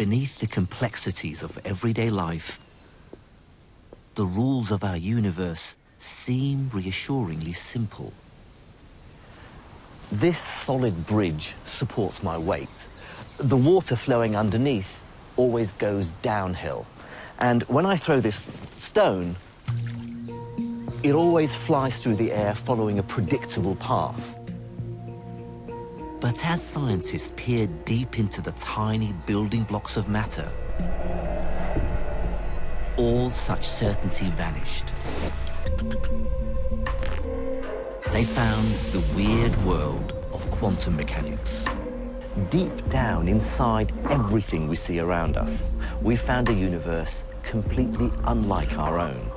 Beneath the complexities of everyday life, the rules of our universe seem reassuringly simple. This solid bridge supports my weight. The water flowing underneath always goes downhill. And when I throw this stone, it always flies through the air following a predictable path. But as scientists peered deep into the tiny building blocks of matter, all such certainty vanished. They found the weird world of quantum mechanics. Deep down inside everything we see around us, we found a universe completely unlike our own.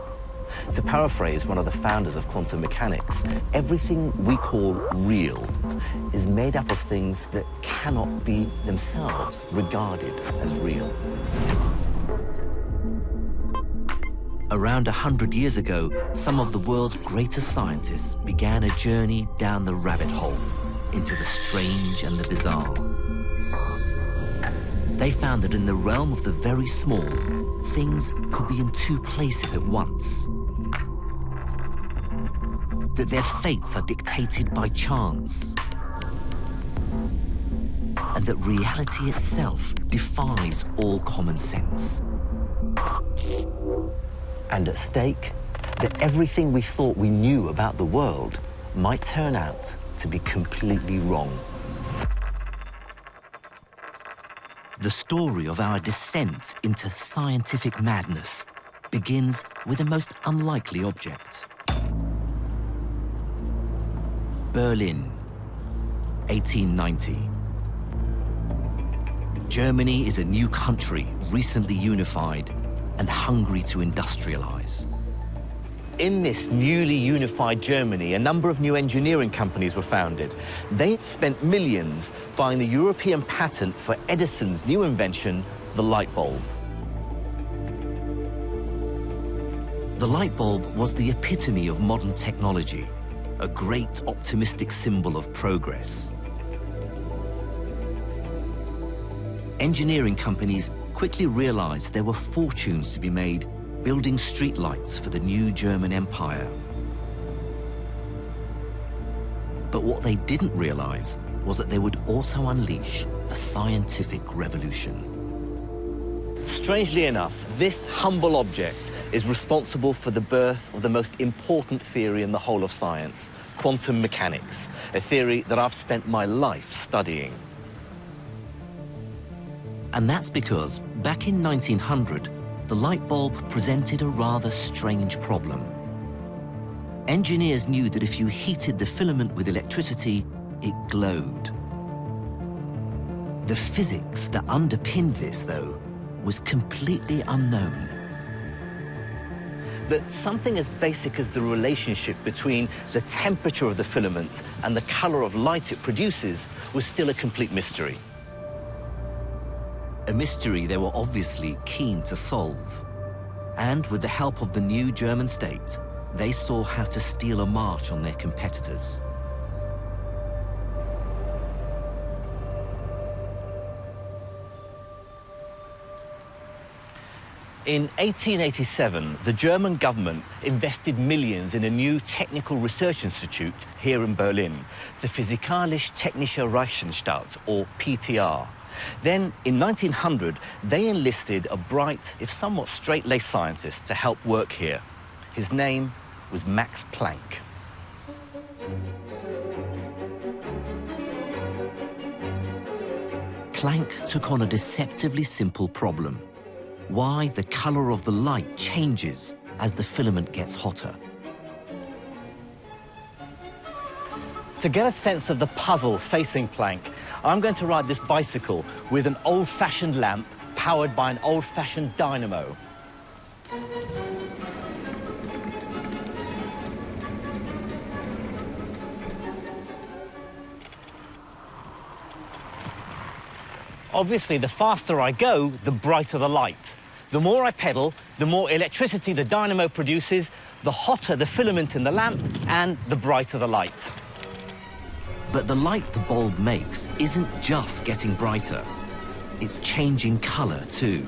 To paraphrase one of the founders of quantum mechanics, everything we call real is made up of things that cannot be themselves regarded as real. Around 100 years ago, some of the world's greatest scientists began a journey down the rabbit hole into the strange and the bizarre. They found that in the realm of the very small, things could be in two places at once. That their fates are dictated by chance. And that reality itself defies all common sense. And at stake, that everything we thought we knew about the world might turn out to be completely wrong. The story of our descent into scientific madness begins with a most unlikely object. Berlin, 1890. Germany is a new country, recently unified and hungry to industrialize. In this newly unified Germany, a number of new engineering companies were founded. They spent millions buying the European patent for Edison's new invention, the light bulb. The light bulb was the epitome of modern technology, a great optimistic symbol of progress. Engineering companies quickly realized there were fortunes to be made building streetlights for the new German Empire. But what they didn't realize was that they would also unleash a scientific revolution. Strangely enough, this humble object is responsible for the birth of the most important theory in the whole of science, quantum mechanics, a theory that I've spent my life studying. And that's because back in 1900, the light bulb presented a rather strange problem. Engineers knew that if you heated the filament with electricity, it glowed. The physics that underpinned this, though, was completely unknown. That something as basic as the relationship between the temperature of the filament and the color of light it produces was still a complete mystery. A mystery they were obviously keen to solve. And with the help of the new German state, they saw how to steal a march on their competitors. In 1887, the German government invested millions in a new technical research institute here in Berlin, the Physikalisch-Technische Reichsanstalt, or PTR. Then, in 1900, they enlisted a bright, if somewhat straight-laced scientist to help work here. His name was Max Planck. Planck took on a deceptively simple problem: why the color of the light changes as the filament gets hotter. To get a sense of the puzzle facing Planck, I'm going to ride this bicycle with an old-fashioned lamp powered by an old-fashioned dynamo. Obviously, the faster I go, the brighter the light. The more I pedal, the more electricity the dynamo produces, the hotter the filament in the lamp, and the brighter the light. But the light the bulb makes isn't just getting brighter. It's changing color too.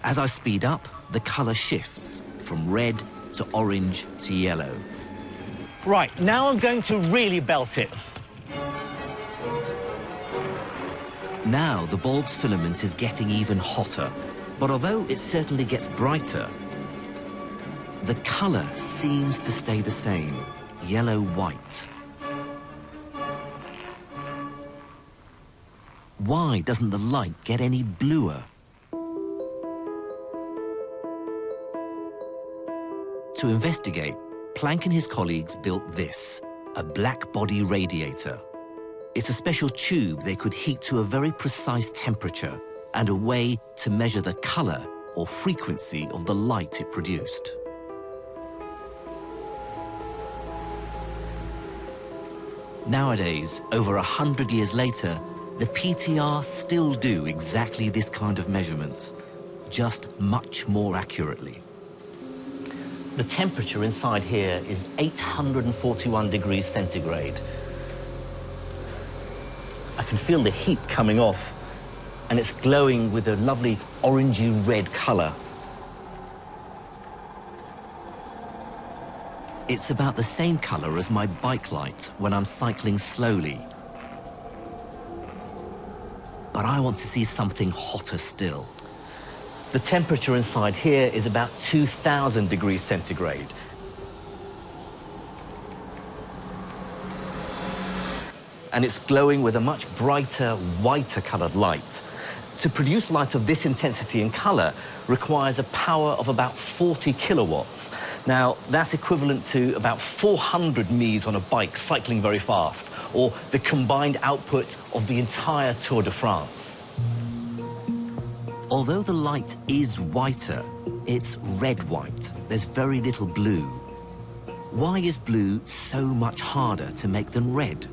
As I speed up, the color shifts from red to orange to yellow. Right, now I'm going to really belt it. Now the bulb's filament is getting even hotter, but although it certainly gets brighter, the color seems to stay the same, yellow-white. Why doesn't the light get any bluer? To investigate, Planck and his colleagues built this, a black body radiator. It's a special tube they could heat to a very precise temperature and a way to measure the color or frequency of the light it produced. Nowadays, over 100 years later, the PTR still do exactly this kind of measurement, just much more accurately. The temperature inside here is 841 degrees centigrade. I can feel the heat coming off, and it's glowing with a lovely orangey red color. It's about the same color as my bike light when I'm cycling slowly. But I want to see something hotter still. The temperature inside here is about 2,000 degrees centigrade. And it's glowing with a much brighter, whiter colored light. To produce light of this intensity and color requires a power of about 40 kilowatts. Now, that's equivalent to about 400 Ms on a bike cycling very fast, or the combined output of the entire Tour de France. Although the light is whiter, it's red-white. There's very little blue. Why is blue so much harder to make than red?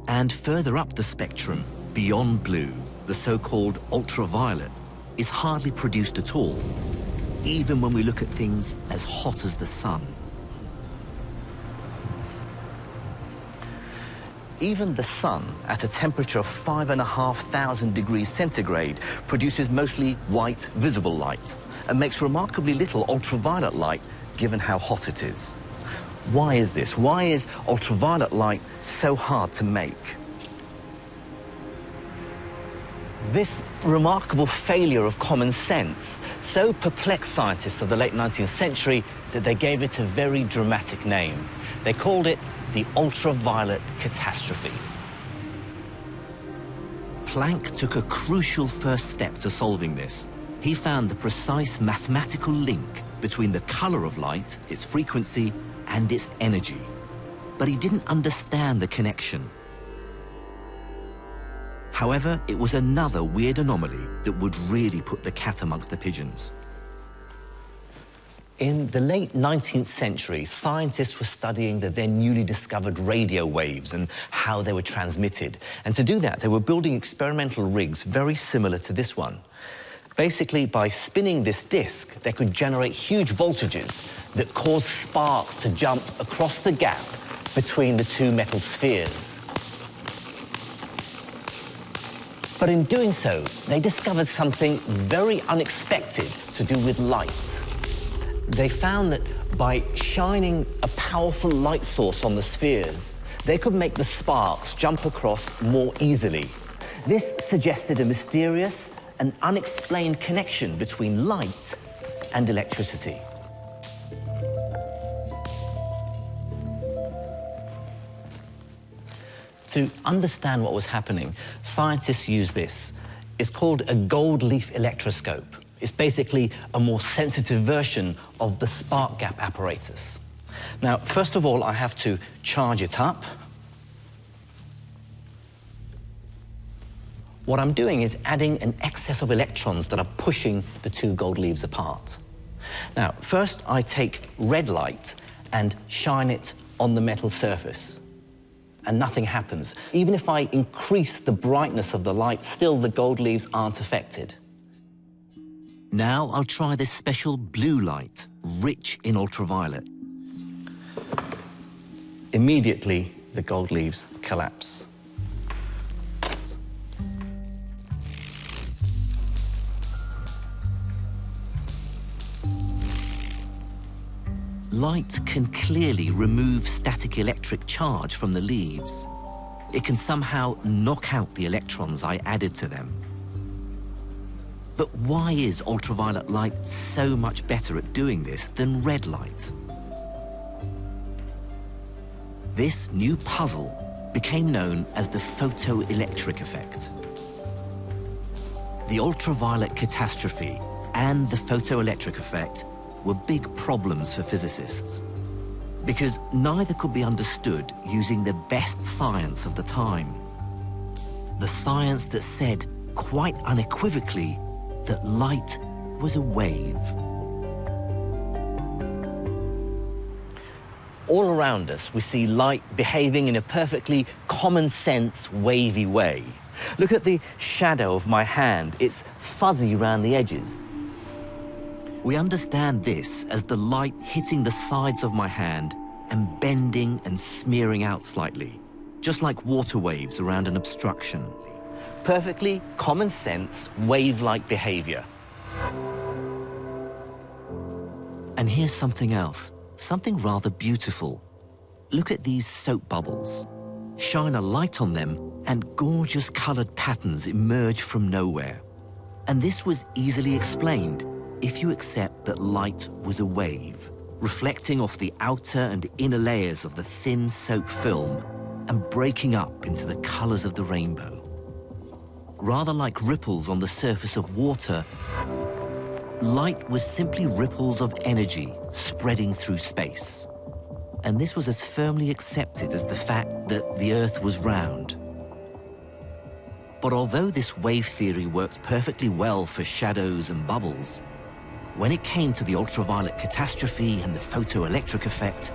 And further up the spectrum, beyond blue, the so-called ultraviolet is hardly produced at all, even when we look at things as hot as the sun. Even the sun, at a temperature of 5,500 degrees centigrade, produces mostly white visible light and makes remarkably little ultraviolet light given how hot it is. Why is this? Why is ultraviolet light so hard to make? This remarkable failure of common sense so perplexed scientists of the late 19th century that they gave it a very dramatic name. They called it the ultraviolet catastrophe. Planck took a crucial first step to solving this. He found the precise mathematical link between the color of light, its frequency, and its energy. But he didn't understand the connection. However, it was another weird anomaly that would really put the cat amongst the pigeons. In the late 19th century, scientists were studying the then newly discovered radio waves and how they were transmitted. And to do that, they were building experimental rigs very similar to this one. Basically, by spinning this disc, they could generate huge voltages that caused sparks to jump across the gap between the two metal spheres. But in doing so, they discovered something very unexpected to do with light. They found that by shining a powerful light source on the spheres, they could make the sparks jump across more easily. This suggested a mysterious and unexplained connection between light and electricity. To understand what was happening, scientists used this. It's called a gold leaf electroscope. It's basically a more sensitive version of the spark gap apparatus. Now, first of all, I have to charge it up. What I'm doing is adding an excess of electrons that are pushing the two gold leaves apart. Now, first I take red light and shine it on the metal surface, and nothing happens. Even if I increase the brightness of the light, still the gold leaves aren't affected. Now I'll try this special blue light, rich in ultraviolet. Immediately, the gold leaves collapse. light can clearly remove static electric charge from the leaves. It can somehow knock out the electrons I added to them. But why is ultraviolet light so much better at doing this than red light? This new puzzle became known as the photoelectric effect. The ultraviolet catastrophe and the photoelectric effect were big problems for physicists, because neither could be understood using the best science of the time. The science that said quite unequivocally that light was a wave. All around us, we see light behaving in a perfectly common sense, wavy way. Look at the shadow of my hand. It's fuzzy around the edges. We understand this as the light hitting the sides of my hand and bending and smearing out slightly, just like water waves around an obstruction. Perfectly common sense, wave-like behavior. And here's something else. Something rather beautiful. Look at these soap bubbles. Shine a light on them and gorgeous colored patterns emerge from nowhere. And this was easily explained if you accept that light was a wave, reflecting off the outer and inner layers of the thin soap film and breaking up into the colors of the rainbow. Rather like ripples on the surface of water, light was simply ripples of energy spreading through space. And this was as firmly accepted as the fact that the Earth was round. But although this wave theory worked perfectly well for shadows and bubbles, when it came to the ultraviolet catastrophe and the photoelectric effect,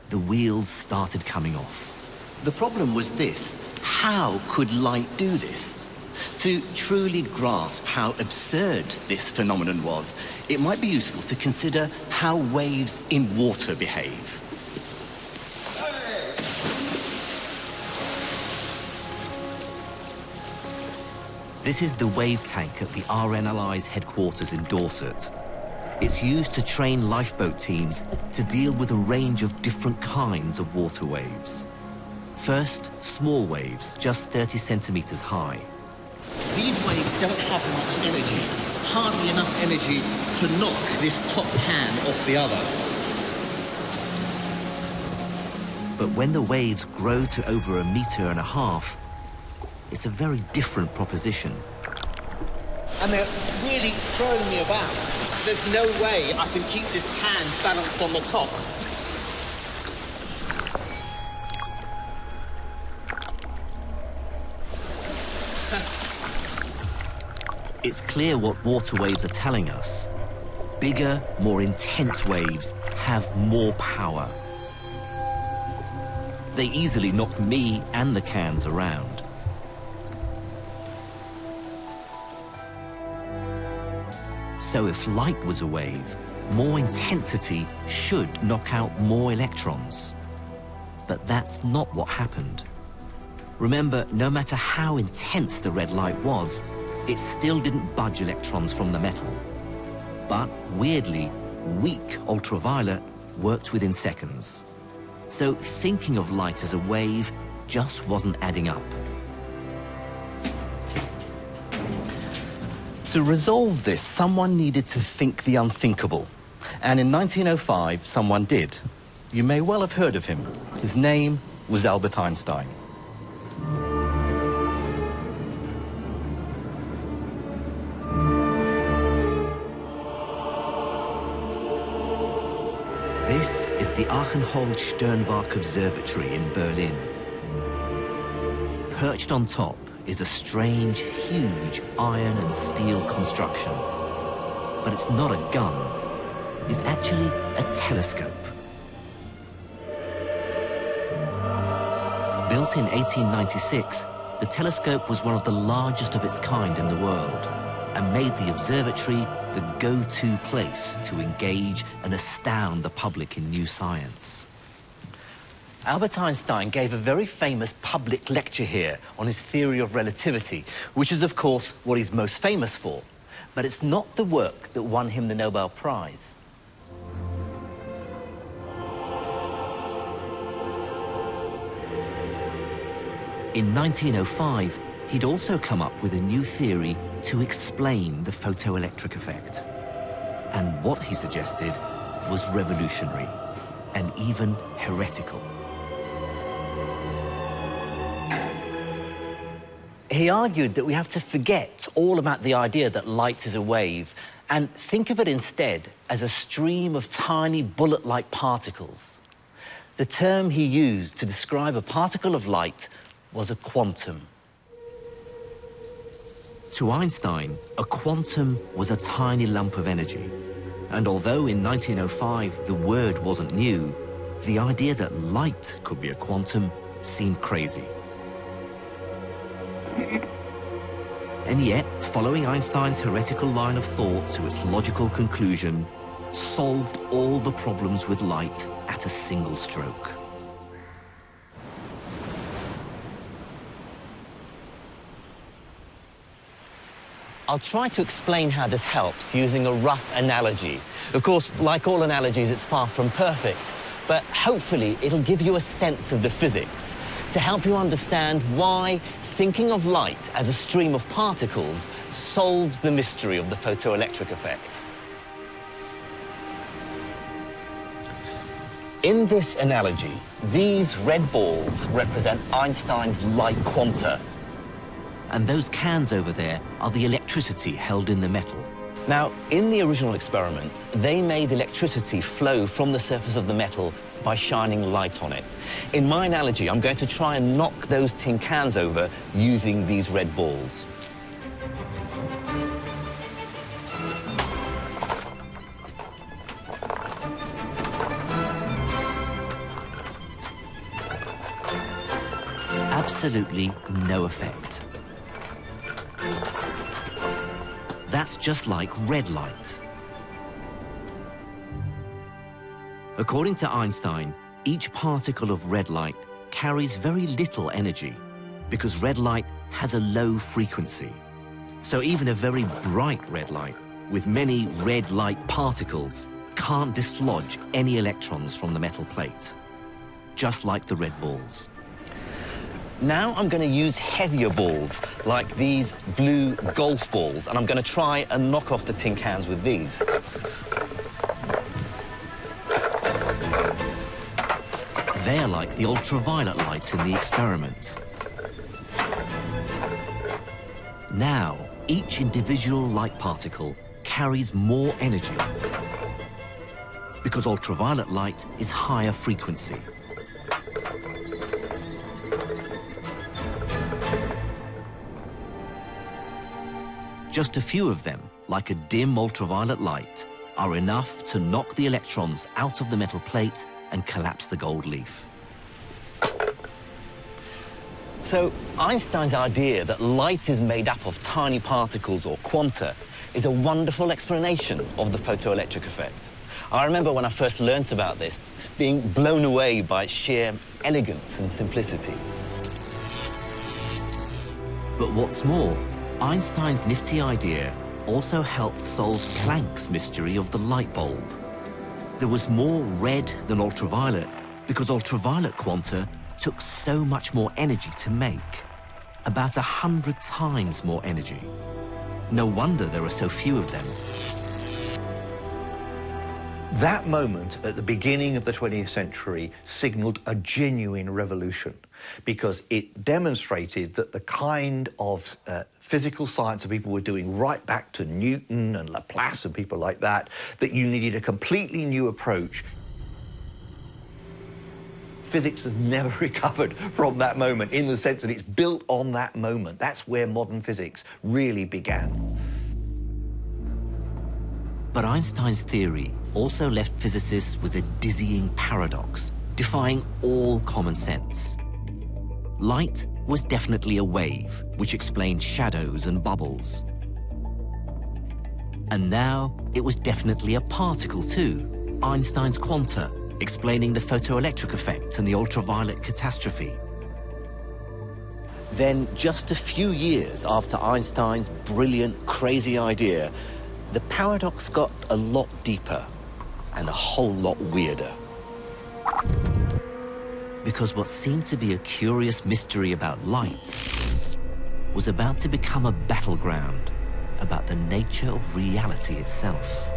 the wheels started coming off. The problem was this: how could light do this? To truly grasp how absurd this phenomenon was, it might be useful to consider how waves in water behave. This is the wave tank at the RNLI's headquarters in Dorset. It's used to train lifeboat teams to deal with a range of different kinds of water waves. First, small waves, just 30 centimeters high. These waves don't have much energy, hardly enough energy to knock this top can off the other. But when the waves grow to over 1.5 meters, it's a very different proposition. And they're really throwing me about. There's no way I can keep this can balanced on the top. It's clear what water waves are telling us. Bigger, more intense waves have more power. They easily knock me and the cans around. So if light was a wave, more intensity should knock out more electrons. But that's not what happened. Remember, no matter how intense the red light was, it still didn't budge electrons from the metal. But weirdly, weak ultraviolet worked within seconds. So thinking of light as a wave just wasn't adding up. To resolve this, someone needed to think the unthinkable. And in 1905, someone did. You may well have heard of him. His name was Albert Einstein. This is the Archenhold-Sternwarte Observatory in Berlin. Perched on top is a strange, huge iron and steel construction. But it's not a gun. It's actually a telescope. Built in 1896, the telescope was one of the largest of its kind in the world and made the observatory the go-to place to engage and astound the public in new science. Albert Einstein gave a very famous public lecture here on his theory of relativity, which is, of course, what he's most famous for. But it's not the work that won him the Nobel Prize. In 1905, he'd also come up with a new theory to explain the photoelectric effect. And what he suggested was revolutionary and even heretical. He argued that we have to forget all about the idea that light is a wave and think of it instead as a stream of tiny bullet-like particles. The term he used to describe a particle of light was a quantum. To Einstein, a quantum was a tiny lump of energy. And although in 1905 the word wasn't new, the idea that light could be a quantum seemed crazy. And yet, following Einstein's heretical line of thought to its logical conclusion, solved all the problems with light at a single stroke. I'll try to explain how this helps using a rough analogy. Of course, like all analogies, it's far from perfect, but hopefully it'll give you a sense of the physics to help you understand why thinking of light as a stream of particles solves the mystery of the photoelectric effect. In this analogy, these red balls represent Einstein's light quanta. And those cans over there are the electricity held in the metal. Now, in the original experiment, they made electricity flow from the surface of the metal by shining light on it. In my analogy, I'm going to try and knock those tin cans over using these red balls. Absolutely no effect. That's just like red light. According to Einstein, each particle of red light carries very little energy because red light has a low frequency. So even a very bright red light with many red light particles can't dislodge any electrons from the metal plate, just like the red balls. Now I'm going to use heavier balls, like these blue golf balls, and I'm going to try and knock off the tin cans with these. They're like the ultraviolet light in the experiment. Now, each individual light particle carries more energy because ultraviolet light is higher frequency. Just a few of them, like a dim ultraviolet light, are enough to knock the electrons out of the metal plate and collapse the gold leaf. So Einstein's idea that light is made up of tiny particles or quanta is a wonderful explanation of the photoelectric effect. I remember when I first learnt about this, being blown away by its sheer elegance and simplicity. But what's more, Einstein's nifty idea also helped solve Planck's mystery of the light bulb. There was more red than ultraviolet because ultraviolet quanta took so much more energy to make, about 100 times more energy. No wonder there are so few of them. That moment at the beginning of the 20th century signaled a genuine revolution because it demonstrated that the kind of physical science that people were doing right back to Newton and Laplace and people like that, that you needed a completely new approach. Physics has never recovered from that moment in the sense that it's built on that moment. That's where modern physics really began. But Einstein's theory also left physicists with a dizzying paradox, defying all common sense. Light was definitely a wave, which explained shadows and bubbles. And now it was definitely a particle too, Einstein's quanta, explaining the photoelectric effect and the ultraviolet catastrophe. Then, just a few years after Einstein's brilliant, crazy idea, the paradox got a lot deeper and a whole lot weirder. Because what seemed to be a curious mystery about light was about to become a battleground about the nature of reality itself.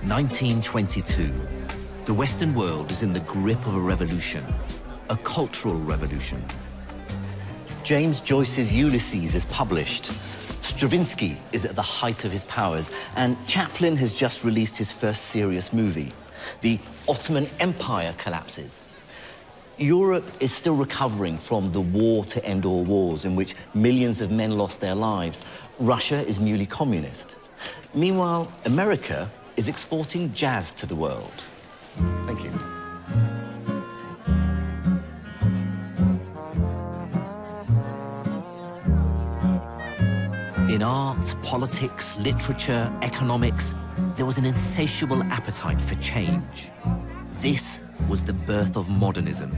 In 1922, the Western world is in the grip of a revolution, a cultural revolution. James Joyce's Ulysses is published. Stravinsky is at the height of his powers, and Chaplin has just released his first serious movie. The Ottoman Empire collapses. Europe is still recovering from the war to end all wars in which millions of men lost their lives. Russia is newly communist. Meanwhile, America is exporting jazz to the world. Thank you. In art, politics, literature, economics, there was an insatiable appetite for change. This was the birth of modernism.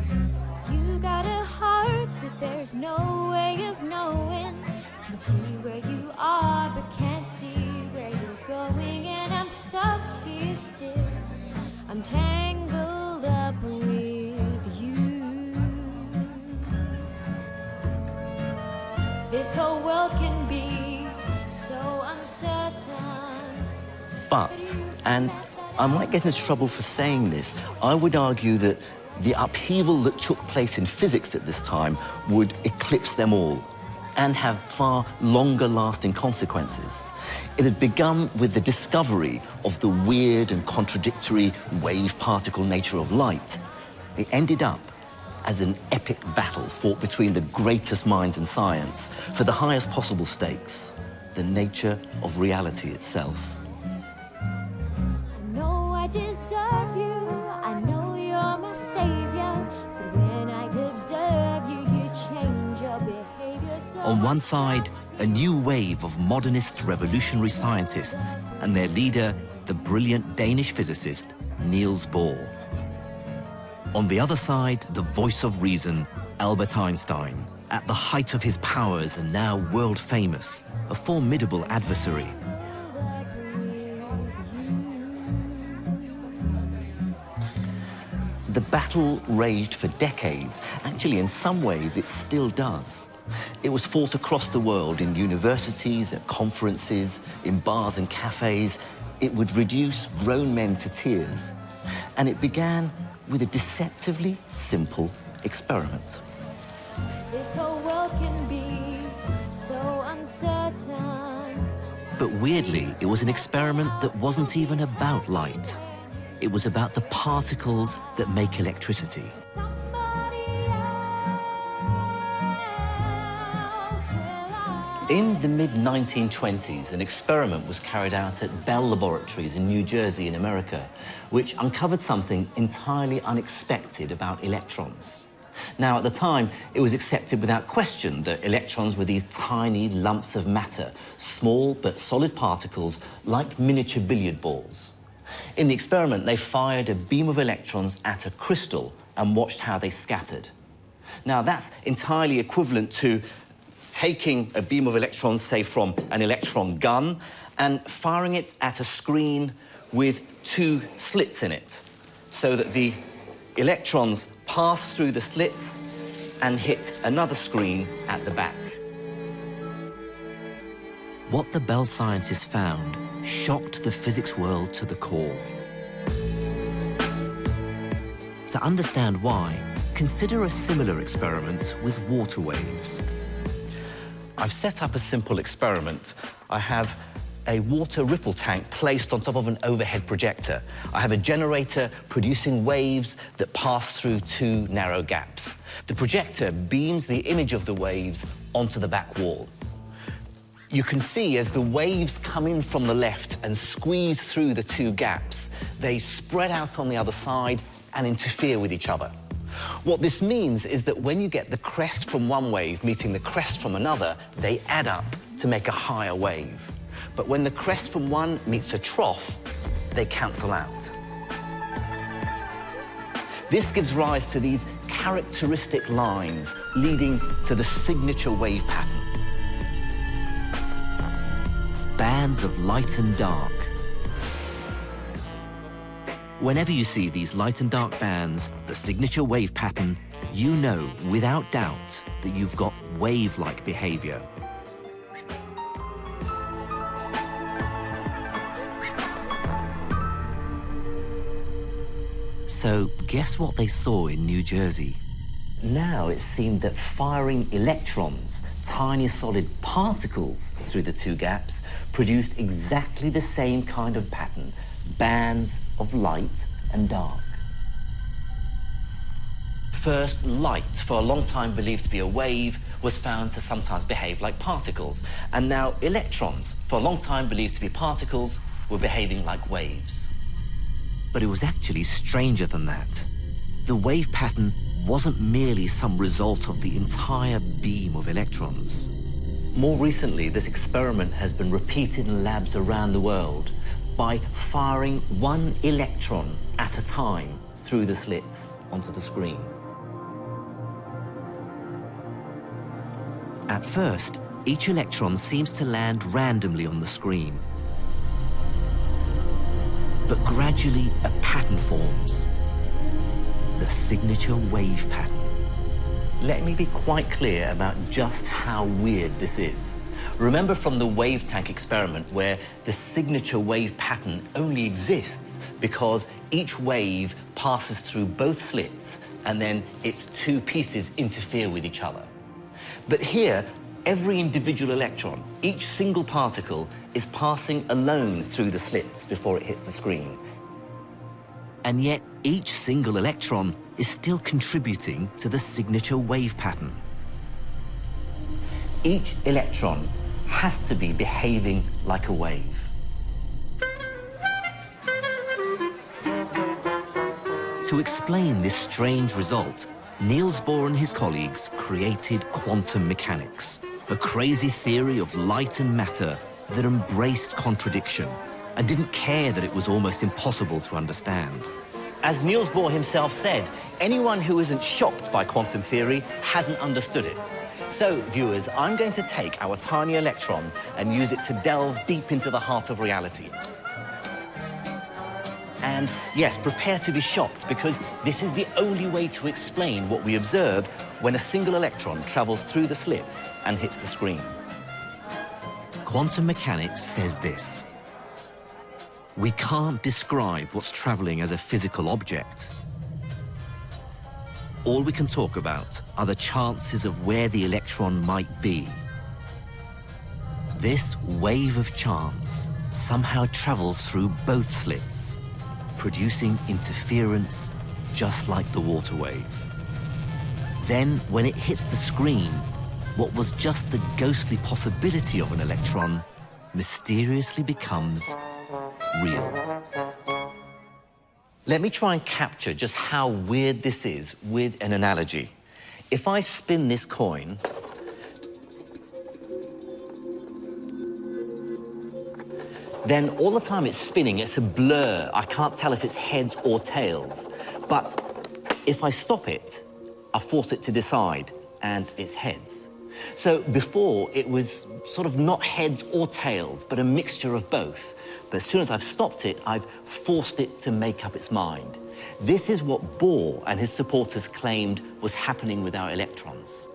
You got a heart that there's no way of knowing. Can see where you are, but can't see where you're going. And I'm stuck here still. I'm tangled up with you. This whole world can be so uncertain. But, and I might get into trouble for saying this, I would argue that the upheaval that took place in physics at this time would eclipse them all and have far longer-lasting consequences. It had begun with the discovery of the weird and contradictory wave-particle nature of light. It ended up as an epic battle fought between the greatest minds in science for the highest possible stakes, the nature of reality itself. I know I deserve you, I know you're my savior, but when I observe you, you change your behavior. So On one side, a new wave of modernist revolutionary scientists and their leader, the brilliant Danish physicist, Niels Bohr. On the other side, the voice of reason, Albert Einstein, at the height of his powers and now world famous, a formidable adversary. The battle raged for decades. Actually, in some ways, it still does. It was fought across the world in universities, at conferences, in bars and cafes. It would reduce grown men to tears. And it began with a deceptively simple experiment. this whole world can be so uncertain. But weirdly, it was an experiment that wasn't even about light. It was about the particles that make electricity. Somebody else will In the mid-1920s, an experiment was carried out at Bell Laboratories in New Jersey in America, which uncovered something entirely unexpected about electrons. Now, at the time, it was accepted without question that electrons were these tiny lumps of matter, small but solid particles like miniature billiard balls. In the experiment, they fired a beam of electrons at a crystal and watched how they scattered. Now, that's entirely equivalent to taking a beam of electrons, say, from an electron gun, and firing it at a screen with two slits in it, so that the electrons pass through the slits and hit another screen at the back. What the Bell scientists found shocked the physics world to the core. To understand why, consider a similar experiment with water waves. I've set up a simple experiment. I have a water ripple tank placed on top of an overhead projector. I have a generator producing waves that pass through two narrow gaps. The projector beams the image of the waves onto the back wall. You can see as the waves come in from the left and squeeze through the two gaps, they spread out on the other side and interfere with each other. What this means is that when you get the crest from one wave meeting the crest from another, they add up to make a higher wave. But when the crest from one meets a trough, they cancel out. This gives rise to these characteristic lines leading to the signature wave pattern. bands of light and dark. Whenever you see these light and dark bands, the signature wave pattern, you know without doubt that you've got wave-like behavior. So, guess what they saw in New Jersey? Now it seemed that firing electrons, tiny solid particles, through the two gaps produced exactly the same kind of pattern, bands of light and dark. First, light, for a long time believed to be a wave, was found to sometimes behave like particles. And now electrons, for a long time believed to be particles, were behaving like waves. But it was actually stranger than that. The wave pattern wasn't merely some result of the entire beam of electrons. More recently, this experiment has been repeated in labs around the world by firing one electron at a time through the slits onto the screen. At first, each electron seems to land randomly on the screen. But gradually, a pattern forms. The signature wave pattern. Let me be quite clear about just how weird this is. Remember from the wave tank experiment where the signature wave pattern only exists because each wave passes through both slits and then its two pieces interfere with each other. But here, every individual electron, each single particle, is passing alone through the slits before it hits the screen. And yet, each single electron is still contributing to the signature wave pattern. Each electron has to be behaving like a wave. To explain this strange result, Niels Bohr and his colleagues created quantum mechanics, a crazy theory of light and matter that embraced contradiction and didn't care that it was almost impossible to understand. As Niels Bohr himself said, anyone who isn't shocked by quantum theory hasn't understood it. So, viewers, I'm going to take our tiny electron and use it to delve deep into the heart of reality. And yes, prepare to be shocked, because this is the only way to explain what we observe when a single electron travels through the slits and hits the screen. Quantum mechanics says this: we can't describe what's traveling as a physical object. All we can talk about are the chances of where the electron might be. This wave of chance somehow travels through both slits, producing interference just like the water wave. Then, when it hits the screen, what was just the ghostly possibility of an electron mysteriously becomes real. Let me try and capture just how weird this is with an analogy. If I spin this coin, then all the time it's spinning, it's a blur. I can't tell if it's heads or tails. But if I stop it, I force it to decide, and it's heads. So before, it was sort of not heads or tails, but a mixture of both. But as soon as I've stopped it, I've forced it to make up its mind. This is what Bohr and his supporters claimed was happening with our electrons.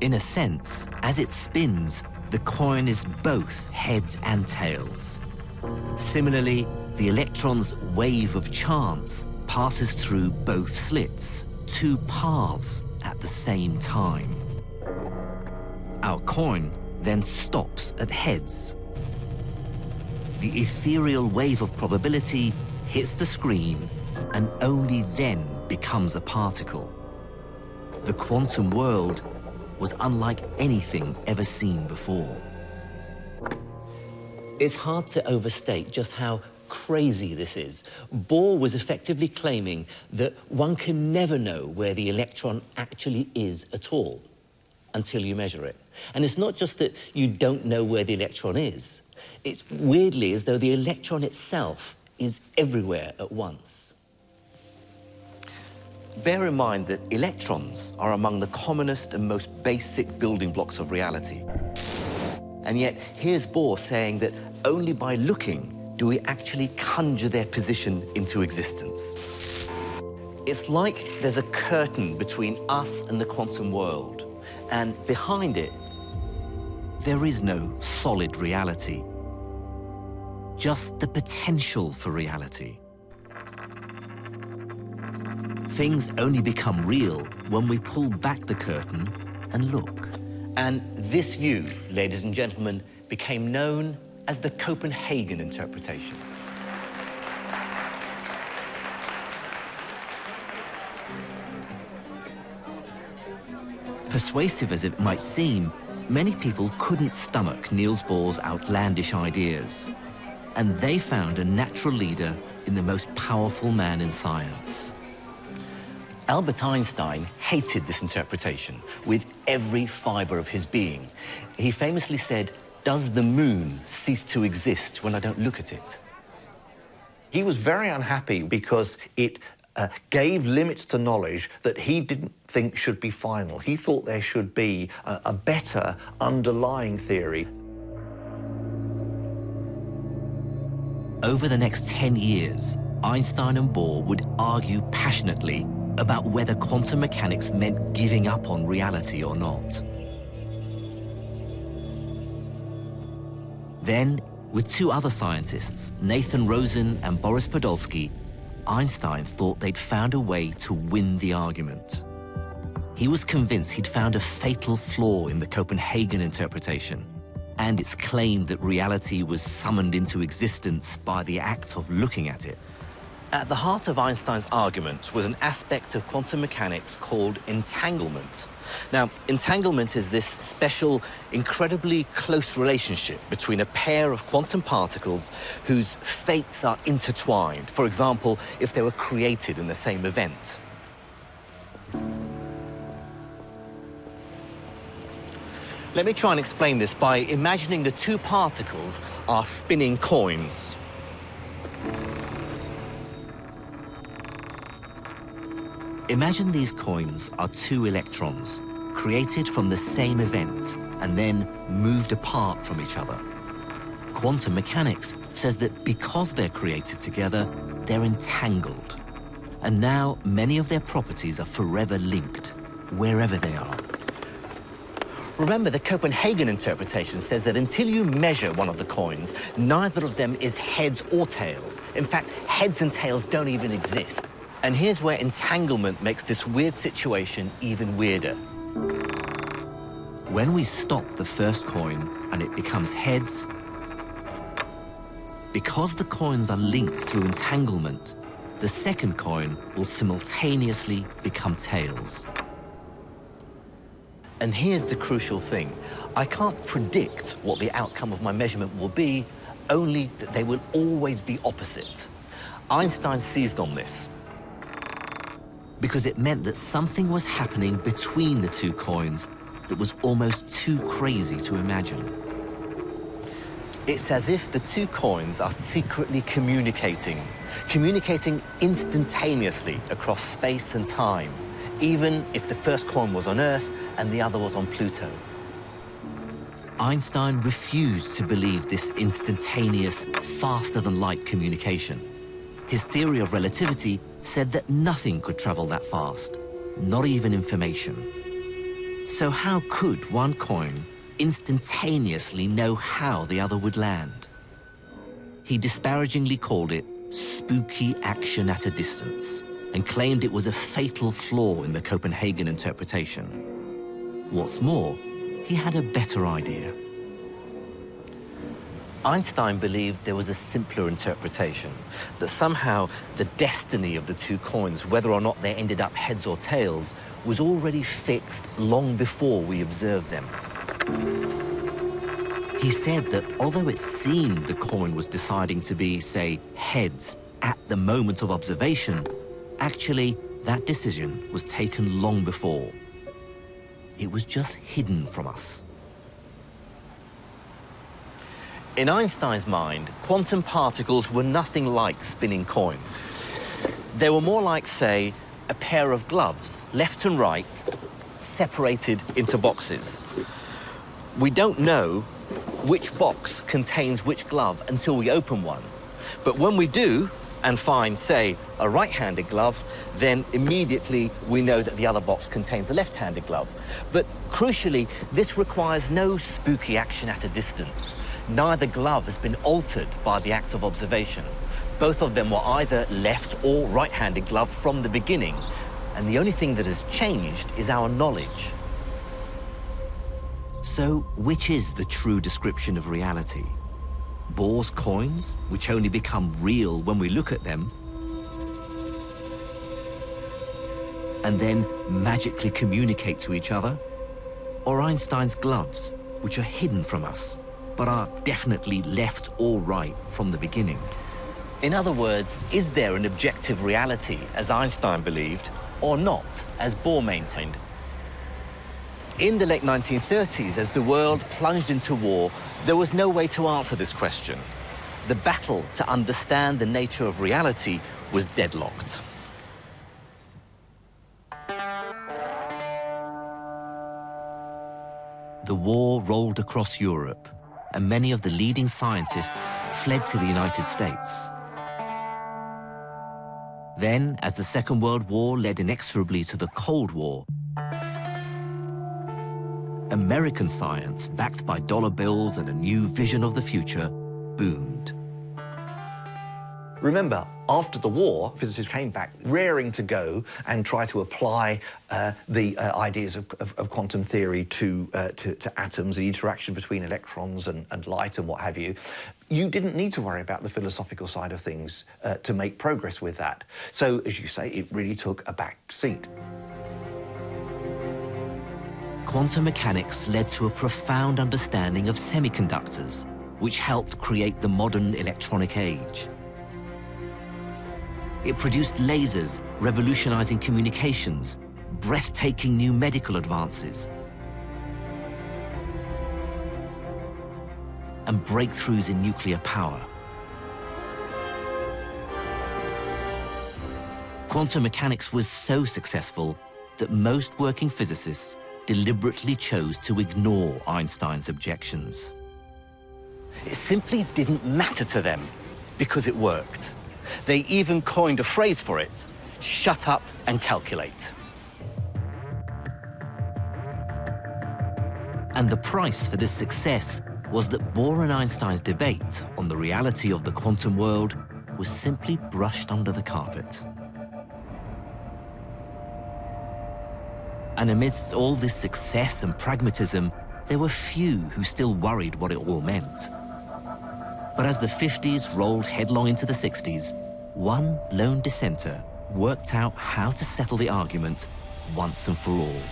In a sense, as it spins, the coin is both heads and tails. Similarly, the electron's wave of chance passes through both slits, two paths at the same time. Our coin then stops at heads. The ethereal wave of probability hits the screen and only then becomes a particle. The quantum world was unlike anything ever seen before. It's hard to overstate just how crazy this is. Bohr was effectively claiming that one can never know where the electron actually is at all until you measure it. And it's not just that you don't know where the electron is. It's weirdly as though the electron itself is everywhere at once. Bear in mind that electrons are among the commonest and most basic building blocks of reality. And yet, here's Bohr saying that only by looking do we actually conjure their position into existence. It's like there's a curtain between us and the quantum world, and behind it, there is no solid reality, just the potential for reality. Things only become real when we pull back the curtain and look. And this view, ladies and gentlemen, became known as the Copenhagen interpretation. Persuasive as it might seem, many people couldn't stomach Niels Bohr's outlandish ideas, and they found a natural leader in the most powerful man in science. Albert Einstein hated this interpretation with every fiber of his being. He famously said, "Does the moon cease to exist when I don't look at it?" He was very unhappy because it gave limits to knowledge that he didn't think should be final. He thought there should be a better underlying theory. Over the next 10 years, Einstein and Bohr would argue passionately about whether quantum mechanics meant giving up on reality or not. Then, with two other scientists, Nathan Rosen and Boris Podolsky, Einstein thought they'd found a way to win the argument. He was convinced he'd found a fatal flaw in the Copenhagen interpretation and its claim that reality was summoned into existence by the act of looking at it. At the heart of Einstein's argument was an aspect of quantum mechanics called entanglement. Now, entanglement is this special, incredibly close relationship between a pair of quantum particles whose fates are intertwined. For example, if they were created in the same event. Let me try and explain this by imagining the two particles are spinning coins. Imagine these coins are two electrons, created from the same event and then moved apart from each other. Quantum mechanics says that because they're created together, they're entangled. And now many of their properties are forever linked, wherever they are. Remember, the Copenhagen interpretation says that until you measure one of the coins, neither of them is heads or tails. In fact, heads and tails don't even exist. And here's where entanglement makes this weird situation even weirder. When we stop the first coin and it becomes heads, because the coins are linked through entanglement, the second coin will simultaneously become tails. And here's the crucial thing. I can't predict what the outcome of my measurement will be, only that they will always be opposite. Einstein seized on this, because it meant that something was happening between the two coins that was almost too crazy to imagine. It's as if the two coins are secretly communicating instantaneously across space and time, even if the first coin was on Earth and the other was on Pluto. Einstein refused to believe this instantaneous, faster-than-light communication. His theory of relativity said that nothing could travel that fast, not even information. So how could one coin instantaneously know how the other would land? He disparagingly called it spooky action at a distance and claimed it was a fatal flaw in the Copenhagen interpretation. What's more, he had a better idea. Einstein believed there was a simpler interpretation, that somehow the destiny of the two coins, whether or not they ended up heads or tails, was already fixed long before we observed them. He said that although it seemed the coin was deciding to be, say, heads at the moment of observation, actually that decision was taken long before. It was just hidden from us. In Einstein's mind, quantum particles were nothing like spinning coins. They were more like, say, a pair of gloves, left and right, separated into boxes. We don't know which box contains which glove until we open one. But when we do, and find, say, a right-handed glove, then immediately we know that the other box contains the left-handed glove. But crucially, this requires no spooky action at a distance. Neither glove has been altered by the act of observation. Both of them were either left or right-handed glove from the beginning, and the only thing that has changed is our knowledge. So, which is the true description of reality? Bohr's coins, which only become real when we look at them, and then magically communicate to each other? Or Einstein's gloves, which are hidden from us, but are definitely left or right from the beginning? In other words, is there an objective reality, as Einstein believed, or not, as Bohr maintained? In the late 1930s, as the world plunged into war, there was no way to answer this question. The battle to understand the nature of reality was deadlocked. The war rolled across Europe, and many of the leading scientists fled to the United States. Then, as the Second World War led inexorably to the Cold War, American science, backed by dollar bills and a new vision of the future, boomed. Remember, after the war, physicists came back raring to go and try to apply the ideas of quantum theory to atoms, the interaction between electrons and light and what have you. You didn't need to worry about the philosophical side of things to make progress with that. So, as you say, it really took a back seat. Quantum mechanics led to a profound understanding of semiconductors, which helped create the modern electronic age. It produced lasers, revolutionizing communications, breathtaking new medical advances, and breakthroughs in nuclear power. Quantum mechanics was so successful that most working physicists deliberately chose to ignore Einstein's objections. It simply didn't matter to them because it worked. They even coined a phrase for it: shut up and calculate. And the price for this success was that Bohr and Einstein's debate on the reality of the quantum world was simply brushed under the carpet. And amidst all this success and pragmatism, there were few who still worried what it all meant. But as the 50s rolled headlong into the 60s, one lone dissenter worked out how to settle the argument once and for all.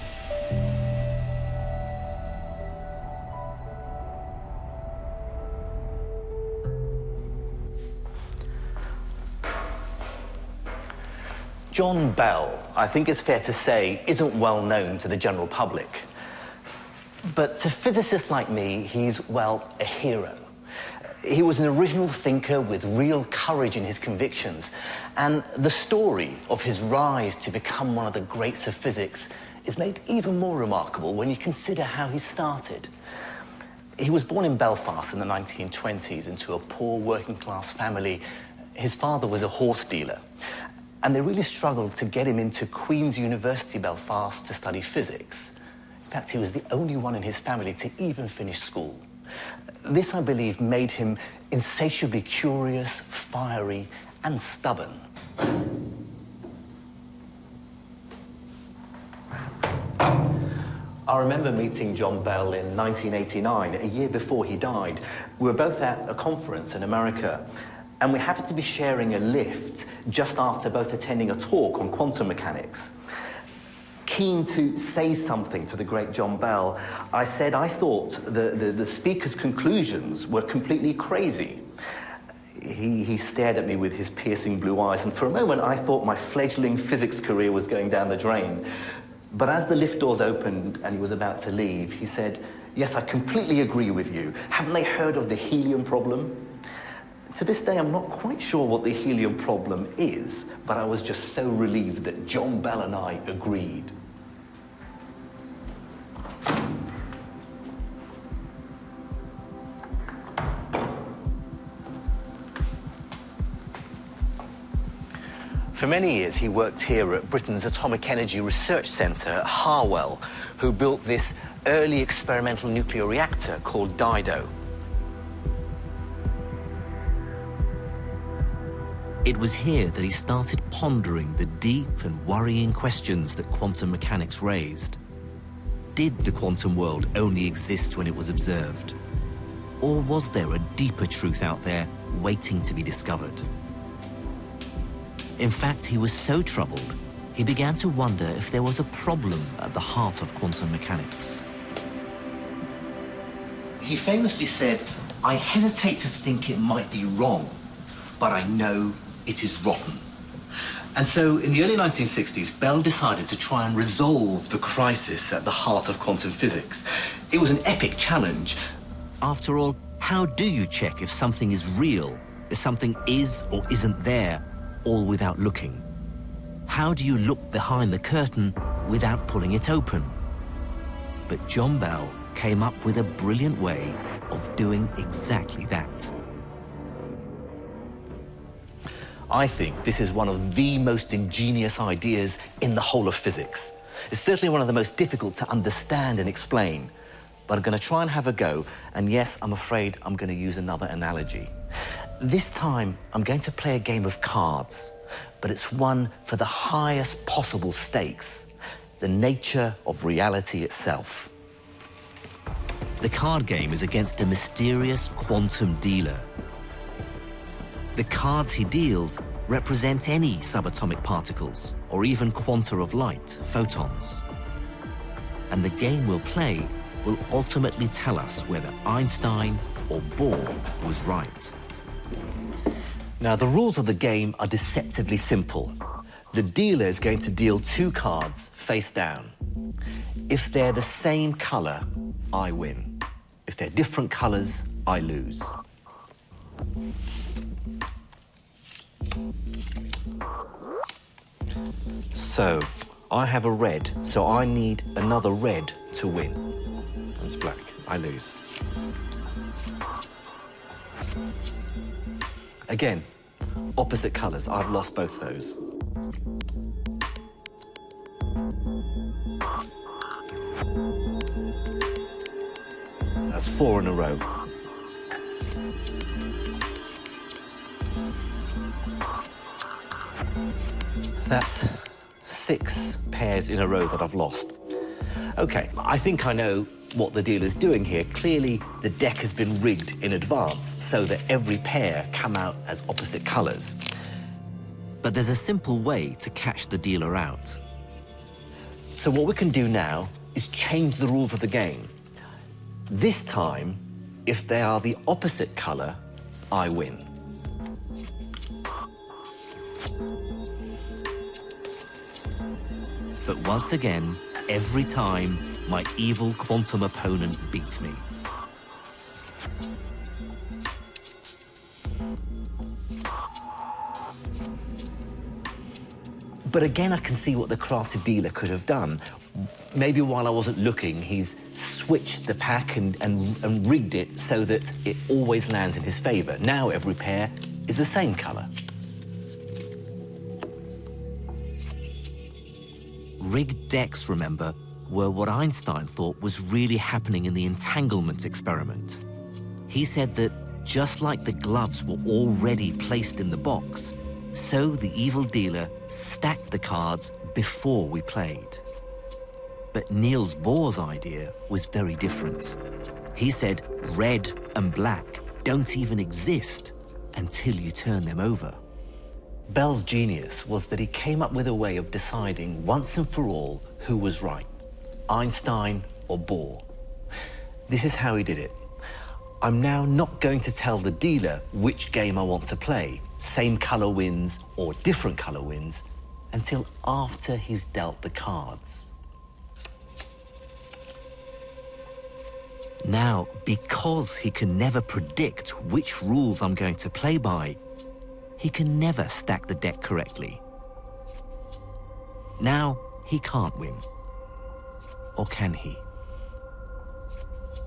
John Bell, I think it's fair to say, isn't well known to the general public. But to physicists like me, he's, well, a hero. He was an original thinker with real courage in his convictions, and the story of his rise to become one of the greats of physics is made even more remarkable when you consider how he started. He was born in Belfast in the 1920s into a poor working-class family. His father was a horse dealer, and they really struggled to get him into Queen's University, Belfast, to study physics. In fact, he was the only one in his family to even finish school. This, I believe, made him insatiably curious, fiery, and stubborn. I remember meeting John Bell in 1989, a year before he died. We were both at a conference in America, and we happened to be sharing a lift just after both attending a talk on quantum mechanics. Keen to say something to the great John Bell, I said I thought the speaker's conclusions were completely crazy. He stared at me with his piercing blue eyes, and for a moment I thought my fledgling physics career was going down the drain. But as the lift doors opened and he was about to leave, he said, "Yes, I completely agree with you. Haven't they heard of the helium problem?" To this day, I'm not quite sure what the helium problem is, but I was just so relieved that John Bell and I agreed. For many years, he worked here at Britain's Atomic Energy Research Centre at Harwell, who built this early experimental nuclear reactor called Dido. It was here that he started pondering the deep and worrying questions that quantum mechanics raised. Did the quantum world only exist when it was observed? Or was there a deeper truth out there waiting to be discovered? In fact, he was so troubled, he began to wonder if there was a problem at the heart of quantum mechanics. He famously said, "I hesitate to think it might be wrong, but I know it is rotten." And so in the early 1960s, Bell decided to try and resolve the crisis at the heart of quantum physics. It was an epic challenge. After all, how do you check if something is real, if something is or isn't there, all without looking? How do you look behind the curtain without pulling it open? But John Bell came up with a brilliant way of doing exactly that. I think this is one of the most ingenious ideas in the whole of physics. It's certainly one of the most difficult to understand and explain, but I'm going to try and have a go, and yes, I'm afraid I'm going to use another analogy. This time, I'm going to play a game of cards, but it's one for the highest possible stakes, the nature of reality itself. The card game is against a mysterious quantum dealer. The cards he deals represent any subatomic particles, or even quanta of light, photons. And the game we'll play will ultimately tell us whether Einstein or Bohr was right. Now, the rules of the game are deceptively simple. The dealer is going to deal 2 cards face down. If they're the same color, I win. If they're different colors, I lose. So, I have a red, so I need another red to win. That's black, I lose. Again, opposite colors, I've lost both those. That's 4 in a row. That's 6 pairs in a row that I've lost. Okay, I think I know what the dealer's doing here. Clearly, the deck has been rigged in advance so that every pair come out as opposite colors. But there's a simple way to catch the dealer out. So what we can do now is change the rules of the game. This time, if they are the opposite color, I win. But once again, every time, my evil quantum opponent beats me. But again, I can see what the crafty dealer could have done. Maybe while I wasn't looking, he's switched the pack and rigged it so that it always lands in his favor. Now every pair is the same color. Rigged decks, remember, were what Einstein thought was really happening in the entanglement experiment. He said that just like the gloves were already placed in the box, so the evil dealer stacked the cards before we played. But Niels Bohr's idea was very different. He said red and black don't even exist until you turn them over. Bell's genius was that he came up with a way of deciding once and for all who was right, Einstein or Bohr. This is how he did it. I'm now not going to tell the dealer which game I want to play, same color wins or different color wins, until after he's dealt the cards. Now, because he can never predict which rules I'm going to play by, he can never stack the deck correctly. Now, he can't win. Or can he?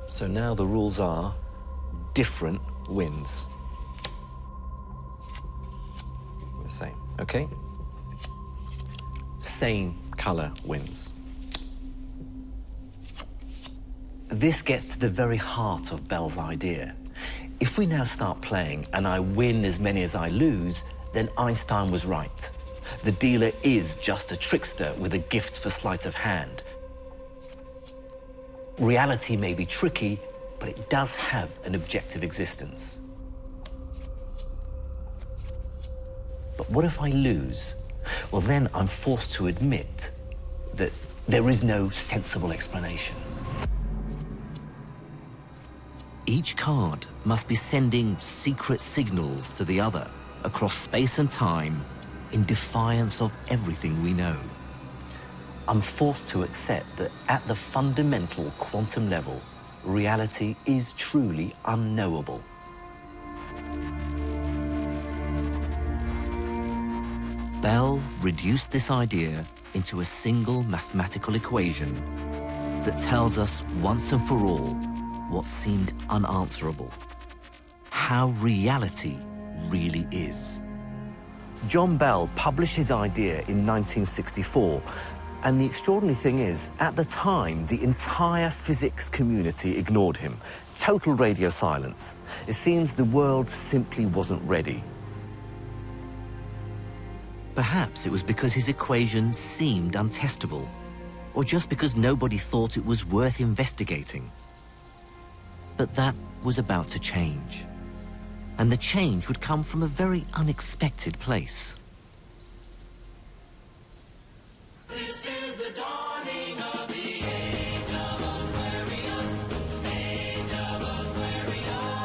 So now the rules are different wins. The same, okay? Same color wins. This gets to the very heart of Bell's idea. If we now start playing and I win as many as I lose, then Einstein was right. The dealer is just a trickster with a gift for sleight of hand. Reality may be tricky, but it does have an objective existence. But what if I lose? Well, then I'm forced to admit that there is no sensible explanation. Each card must be sending secret signals to the other across space and time in defiance of everything we know. I'm forced to accept that at the fundamental quantum level, reality is truly unknowable. Bell reduced this idea into a single mathematical equation that tells us once and for all what seemed unanswerable: how reality really is. John Bell published his idea in 1964, and the extraordinary thing is, at the time, the entire physics community ignored him. Total radio silence. It seems the world simply wasn't ready. Perhaps it was because his equation seemed untestable, or just because nobody thought it was worth investigating. But that was about to change. And the change would come from a very unexpected place. This is the dawning of the age of Aquarius, age of Aquarius,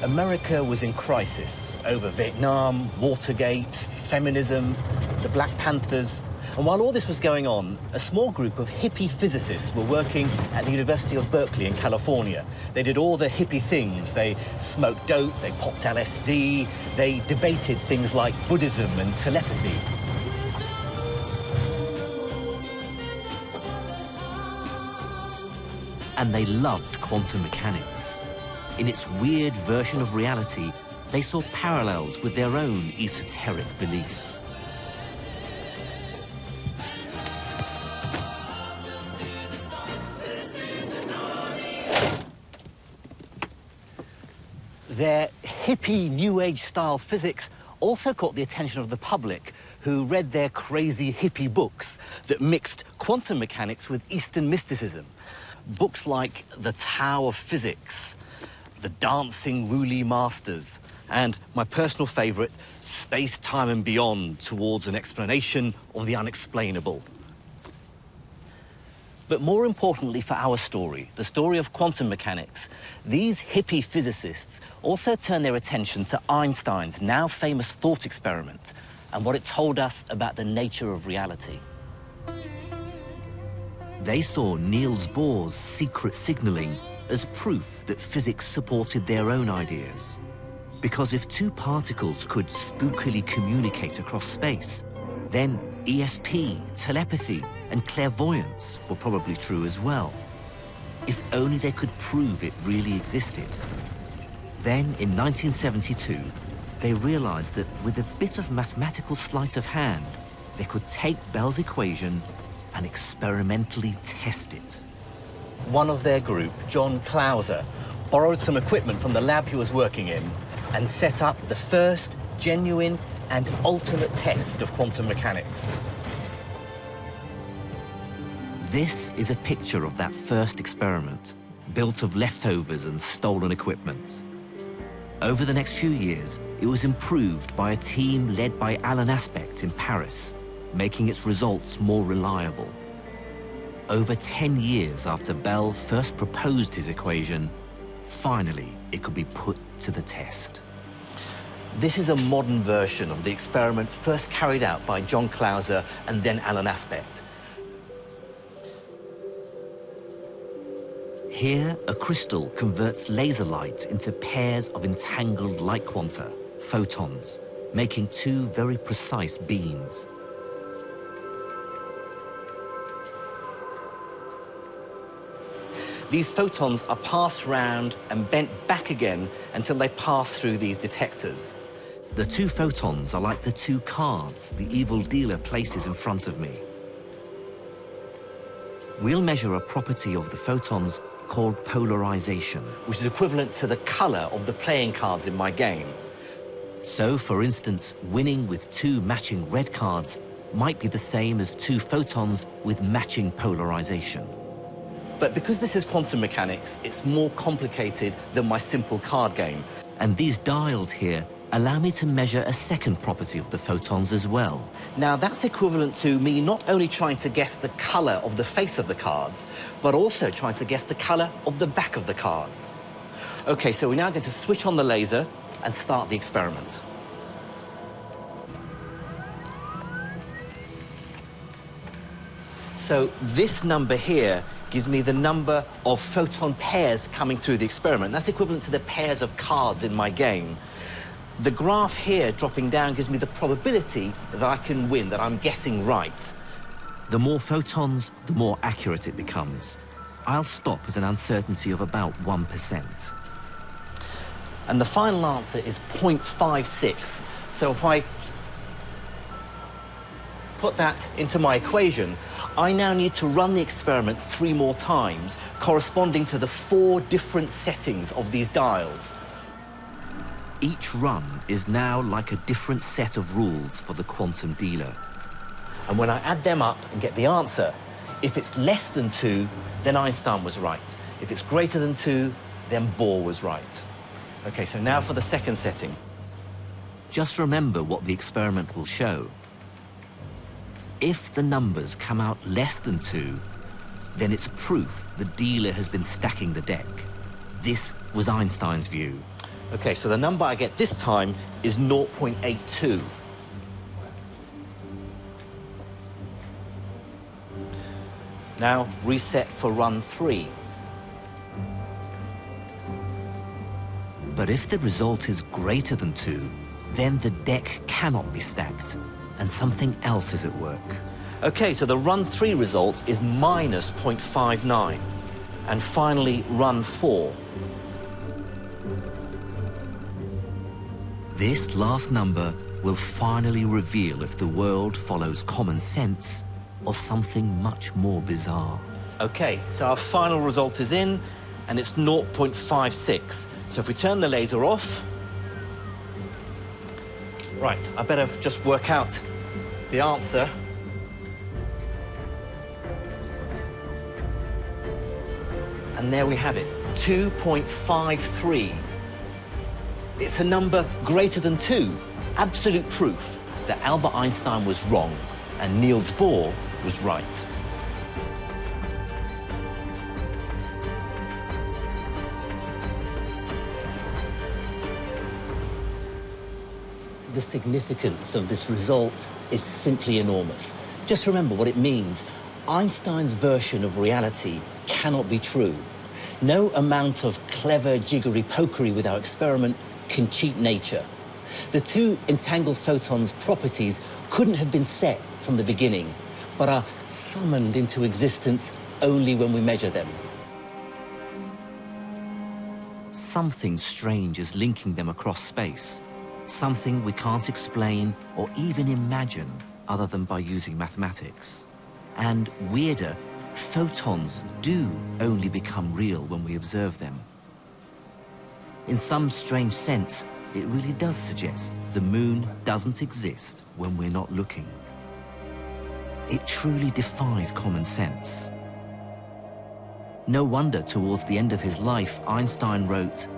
America was in crisis over Vietnam, Watergate, feminism, the Black Panthers. And while all this was going on, a small group of hippie physicists were working at the University of Berkeley in California. They did all the hippie things. They smoked dope, they popped LSD, they debated things like Buddhism and telepathy. And they loved quantum mechanics. In its weird version of reality, they saw parallels with their own esoteric beliefs. Their hippie New Age style physics also caught the attention of the public, who read their crazy hippie books that mixed quantum mechanics with Eastern mysticism. Books like The Tao of Physics, The Dancing Wooly Masters, and my personal favorite, Space, Time and Beyond, Towards an Explanation of the Unexplainable. But more importantly for our story, the story of quantum mechanics, these hippie physicists also turned their attention to Einstein's now famous thought experiment and what it told us about the nature of reality. They saw Niels Bohr's secret signaling as proof that physics supported their own ideas. Because if two particles could spookily communicate across space, then ESP, telepathy, and clairvoyance were probably true as well. If only they could prove it really existed. Then, in 1972, they realized that with a bit of mathematical sleight of hand, they could take Bell's equation and experimentally test it. One of their group, John Clauser, borrowed some equipment from the lab he was working in and set up the first genuine and ultimate test of quantum mechanics. This is a picture of that first experiment, built of leftovers and stolen equipment. Over the next few years, it was improved by a team led by Alan Aspect in Paris, making its results more reliable. Over 10 years after Bell first proposed his equation, finally it could be put to the test. This is a modern version of the experiment first carried out by John Clauser and then Alan Aspect. Here, a crystal converts laser light into pairs of entangled light quanta, photons, making two very precise beams. These photons are passed round and bent back again until they pass through these detectors. The two photons are like the two cards the evil dealer places in front of me. We'll measure a property of the photons called polarization, which is equivalent to the color of the playing cards in my game. So, for instance, winning with two matching red cards might be the same as two photons with matching polarization. But because this is quantum mechanics, it's more complicated than my simple card game. And these dials here allow me to measure a second property of the photons as well. Now, that's equivalent to me not only trying to guess the color of the face of the cards, but also trying to guess the color of the back of the cards. Okay, so we're now going to switch on the laser and start the experiment. So this number here gives me the number of photon pairs coming through the experiment. That's equivalent to the pairs of cards in my game. The graph here dropping down gives me the probability that I can win, that I'm guessing right. The more photons, the more accurate it becomes. I'll stop at an uncertainty of about 1%. And the final answer is 0.56. So if I put that into my equation, I now need to run the experiment 3 more times, corresponding to the 4 different settings of these dials. Each run is now like a different set of rules for the quantum dealer. And when I add them up and get the answer, if it's less than 2, then Einstein was right. If it's greater than 2, then Bohr was right. Okay, so now for the second setting. Just remember what the experiment will show. If the numbers come out less than 2, then it's proof the dealer has been stacking the deck. This was Einstein's view. Okay, so the number I get this time is 0.82. Now reset for run 3. But if the result is greater than 2, then the deck cannot be stacked, and something else is at work. Okay, so the run 3 result is minus 0.59. And finally, run 4. This last number will finally reveal if the world follows common sense or something much more bizarre. Okay, so our final result is in, and it's 0.56. So if we turn the laser off... Right, I better just work out the answer. And there we have it, 2.53. It's a number greater than 2, absolute proof that Albert Einstein was wrong and Niels Bohr was right. The significance of this result is simply enormous. Just remember what it means. Einstein's version of reality cannot be true. No amount of clever jiggery-pokery with our experiment can cheat nature. The two entangled photons' properties couldn't have been set from the beginning, but are summoned into existence only when we measure them. Something strange is linking them across space. Something we can't explain or even imagine other than by using mathematics. And weirder, photons do only become real when we observe them. In some strange sense, it really does suggest the moon doesn't exist when we're not looking. It truly defies common sense. No wonder towards the end of his life, Einstein wrote,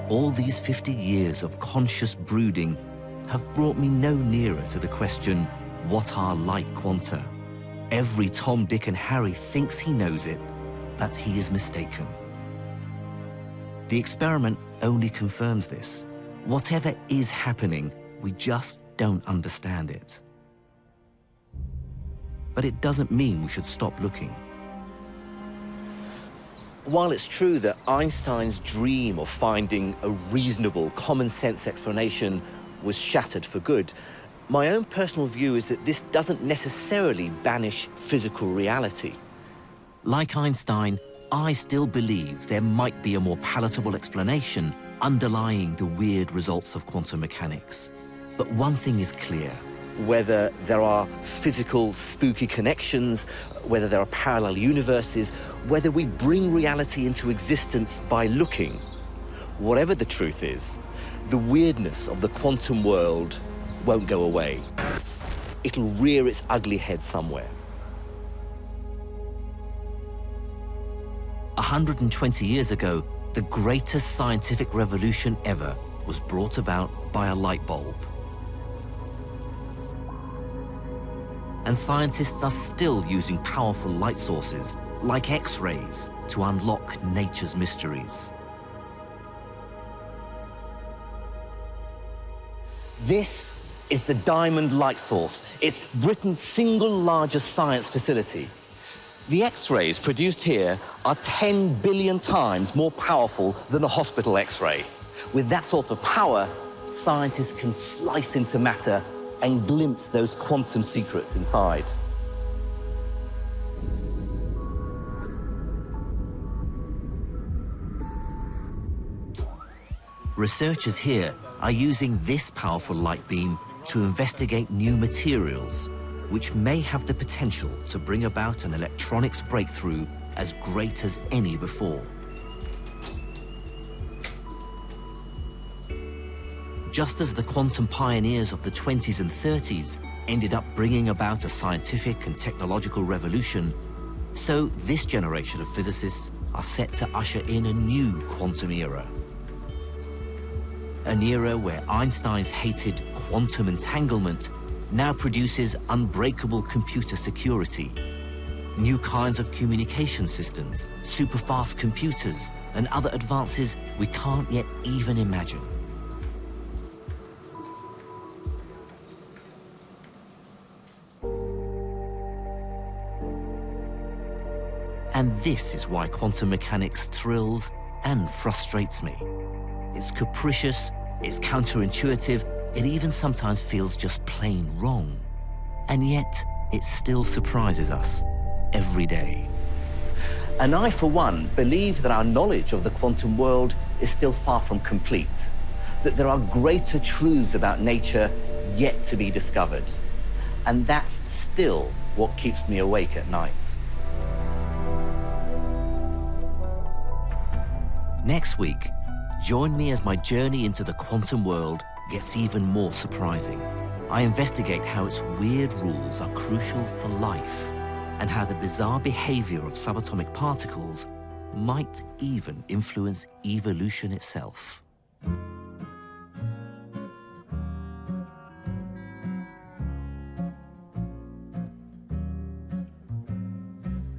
"All these 50 years of conscious brooding have brought me no nearer to the question, what are light quanta? Every Tom, Dick, and Harry thinks he knows it, but he is mistaken." The experiment only confirms this. Whatever is happening, we just don't understand it. But it doesn't mean we should stop looking. While it's true that Einstein's dream of finding a reasonable, common-sense explanation was shattered for good, my own personal view is that this doesn't necessarily banish physical reality. Like Einstein, I still believe there might be a more palatable explanation underlying the weird results of quantum mechanics. But one thing is clear. Whether there are physical, spooky connections, whether there are parallel universes, whether we bring reality into existence by looking, whatever the truth is, the weirdness of the quantum world won't go away. It'll rear its ugly head somewhere. 120 years ago, the greatest scientific revolution ever was brought about by a light bulb. And scientists are still using powerful light sources, like X-rays, to unlock nature's mysteries. This is the Diamond Light Source. It's Britain's single largest science facility. The X-rays produced here are 10 billion times more powerful than a hospital X-ray. With that sort of power, scientists can slice into matter and glimpse those quantum secrets inside. Researchers here are using this powerful light beam to investigate new materials, which may have the potential to bring about an electronics breakthrough as great as any before. Just as the quantum pioneers of the 20s and 30s ended up bringing about a scientific and technological revolution, so this generation of physicists are set to usher in a new quantum era. An era where Einstein's hated quantum entanglement now produces unbreakable computer security, new kinds of communication systems, super-fast computers, and other advances we can't yet even imagine. And this is why quantum mechanics thrills and frustrates me. It's capricious, it's counterintuitive, it even sometimes feels just plain wrong. And yet, it still surprises us every day. And I, for one, believe that our knowledge of the quantum world is still far from complete, that there are greater truths about nature yet to be discovered. And that's still what keeps me awake at night. Next week, join me as my journey into the quantum world gets even more surprising. I investigate how its weird rules are crucial for life, and how the bizarre behavior of subatomic particles might even influence evolution itself. I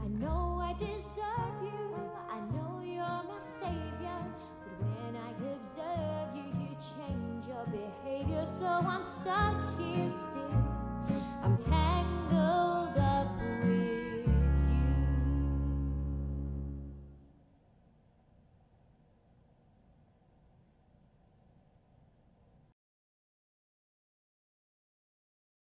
know I deserve you, I know you're my savior, but when I observe you, you change your behavior, so I'm stuck here